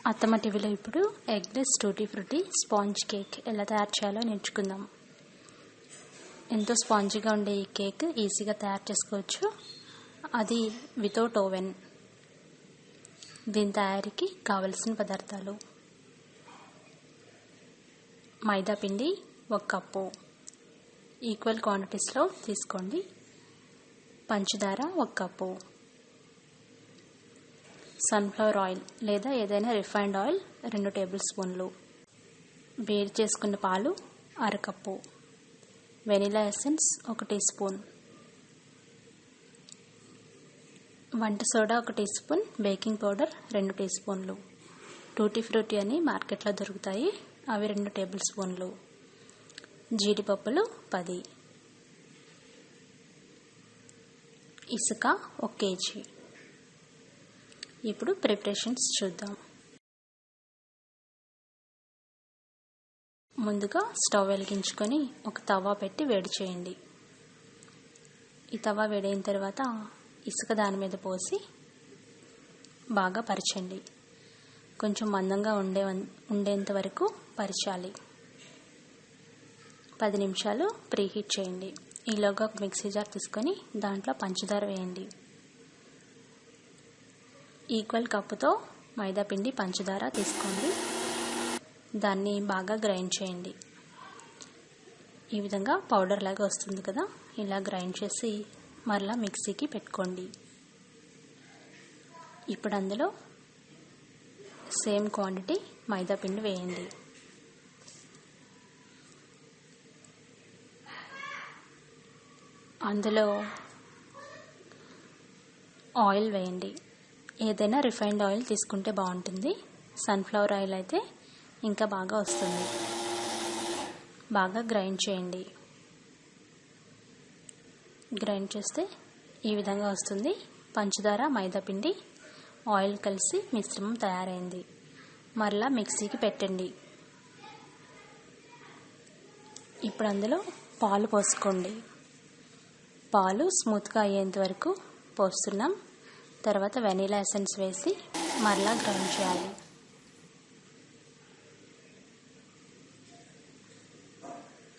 అత్తమ్మ టీవీలో ఇప్పుడు eggless tutti frutti sponge cake ఎలా తయారు చేయాలో నేర్చుకుందాం. ఎంతో స్పాంజీగా ఉండే ఈ కేక్ ఈజీగా తయారు చేసుకోవచ్చు, అది వితౌట్ ఓవెన్. దీని తయారీకి కావలసిన పదార్థాలు: మైదా పిండి 1 కప్పు, ఈక్వల్ క్వాంటిటీస్లో తీసుకోండి. పంచదార 1 కప్పు, సన్ఫ్లవర్ ఆయిల్ లేదా ఏదైనా రిఫైన్డ్ ఆయిల్ 2 టేబుల్ స్పూన్లు, వేడి చేసుకున్న పాలు 1/2 cup, vanilla essence 1 teaspoon, వంట soda 1 teaspoon, baking powder 2 టీ స్పూన్లు, టూటీ ఫ్రూటీ అని మార్కెట్లో దొరుకుతాయి, అవి 2 టేబుల్ స్పూన్లు, జీడిపప్పులు 10, ఇసుక 1 కేజీ. ఇప్పుడు ప్రిపరేషన్స్ చూద్దాం. ముందుగా స్టవ్ వెలిగించుకొని ఒక తవా పెట్టి వేడి చేయండి. ఈ తవా వేడైన తర్వాత ఇసుక దాని మీద పోసి బాగా పరిచండి. కొంచెం మందంగా ఉండేంత వరకు పరిచాలి. 10 నిమిషాలు ప్రీహీట్ చేయండి. ఈలోగా ఒక మిక్సీ జార్ తీసుకొని దాంట్లో పంచదార వేయండి. ఈక్వల్ కప్పుతో మైదా పిండి, పంచదార తీసుకోండి. దాన్ని బాగా గ్రైండ్ చేయండి. ఈ విధంగా పౌడర్ లాగా వస్తుంది కదా, ఇలా గ్రైండ్ చేసి మరలా మిక్సీకి పెట్టుకోండి. ఇప్పుడు అందులో సేమ్ క్వాంటిటీ మైదా పిండి వేయండి. అందులో ఆయిల్ వేయండి. ఏదైనా రిఫైన్డ్ ఆయిల్ తీసుకుంటే బాగుంటుంది. సన్ఫ్లవర్ ఆయిల్ అయితే ఇంకా బాగా వస్తుంది. బాగా గ్రైండ్ చేయండి. గ్రైండ్ చేస్తే ఈ విధంగా వస్తుంది. పంచదార, మైదా పిండి, ఆయిల్ కలిసి మిశ్రమం తయారైంది. మరలా మిక్సీకి పెట్టండి. ఇప్పుడు అందులో పాలు పోసుకోండి. పాలు స్మూత్గా అయ్యేంత వరకు పోస్తున్నాం. తర్వాత వెనీలా ఎసెన్స్ వేసి మరలా గ్రైండ్ చేయాలి.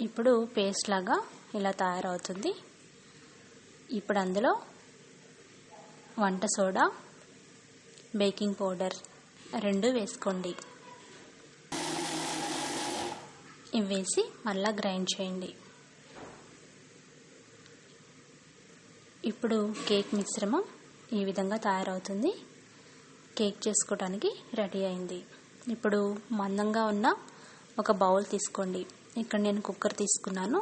ఇప్పుడు పేస్ట్ లాగా ఇలా తయారవుతుంది. ఇప్పుడు అందులో వంట సోడా, బేకింగ్ పౌడర్ 2 వేసుకోండి. ఇవి వేసి మళ్ళా గ్రైండ్ చేయండి. ఇప్పుడు కేక్ మిశ్రమం ఈ విధంగా తయారవుతుంది. కేక్ చేసుకోవడానికి రెడీ అయింది. ఇప్పుడు మందంగా ఉన్న ఒక బౌల్ తీసుకోండి. ఇక్కడ నేను కుక్కర్ తీసుకున్నాను.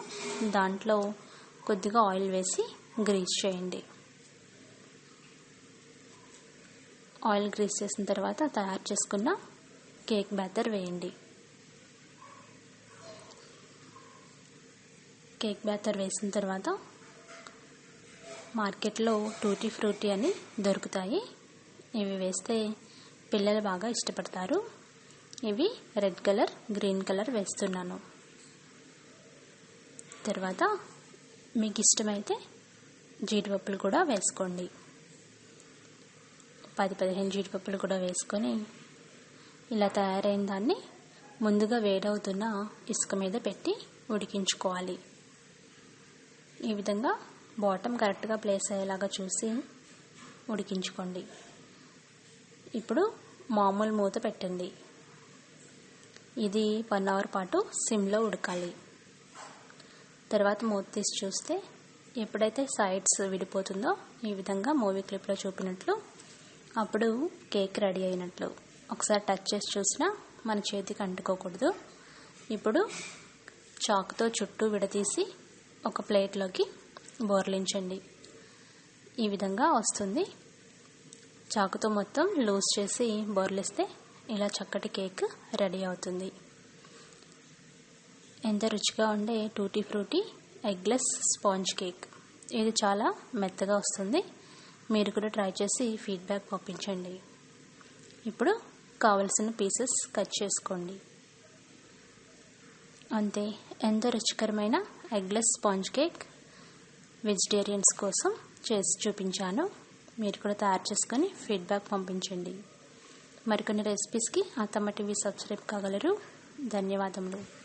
దాంట్లో కొద్దిగా ఆయిల్ వేసి గ్రీస్ చేయండి. ఆయిల్ గ్రీస్ చేసిన తర్వాత తయారు చేసుకున్న కేక్ బ్యాటర్ వేయండి. కేక్ బ్యాటర్ వేసిన తర్వాత మార్కెట్లో టూటీ ఫ్రూటీ అని దొరుకుతాయి. ఇవి వేస్తే పిల్లలు బాగా ఇష్టపడతారు. ఇవి రెడ్ కలర్, గ్రీన్ కలర్ వేస్తున్నాను. తర్వాత మీకు ఇష్టమైతే జీడిపప్పులు కూడా వేసుకోండి. 10-15 జీడిపప్పులు కూడా వేసుకొని ఇలా తయారైన దాన్ని ముందుగా వేడవుతున్న ఇసుక మీద పెట్టి ఉడికించుకోవాలి. ఈ విధంగా బాటమ్ కరెక్ట్గా ప్లేస్ అయ్యేలాగా చూసి ఉడికించుకోండి. ఇప్పుడు మామూలు మూత పెట్టండి. ఇది 1 అవర్ పాటు సిమ్లో ఉడకాలి. తర్వాత మూత తీసి చూస్తే ఎప్పుడైతే సైడ్స్ విడిపోతుందో ఈ విధంగా మూవీ క్లిప్లో చూపినట్లు అప్పుడు కేక్ రెడీ అయినట్లు. ఒకసారి టచ్ చేసి చూసినా మన చేతికి అంటుకోకూడదు. ఇప్పుడు చాకుతో చుట్టూ విడదీసి ఒక ప్లేట్లోకి బోర్లించండి. ఈ విధంగా వస్తుంది. చాకుతో మొత్తం లూజ్ చేసి బోర్లిస్తే ఇలా చక్కటి కేక్ రెడీ అవుతుంది. ఎంత రుచిగా ఉండే tutti frutti eggless sponge cake. ఇది చాలా మెత్తగా వస్తుంది. మీరు కూడా ట్రై చేసి ఫీడ్బ్యాక్ పంపించండి. ఇప్పుడు కావలసిన పీసెస్ కట్ చేసుకోండి. అంతే, ఎంతో రుచికరమైన ఎగ్లెస్ స్పాంజ్ కేక్ వెజిటేరియన్స్ కోసం చేసి చూపించాను. మీరు కూడా తయారు చేసుకొని ఫీడ్బ్యాక్ పంపించండి. మరికొన్ని రెసిపీస్కి అత్తమ్మ టీవీ సబ్స్క్రైబ్ కాగలరు. ధన్యవాదములు.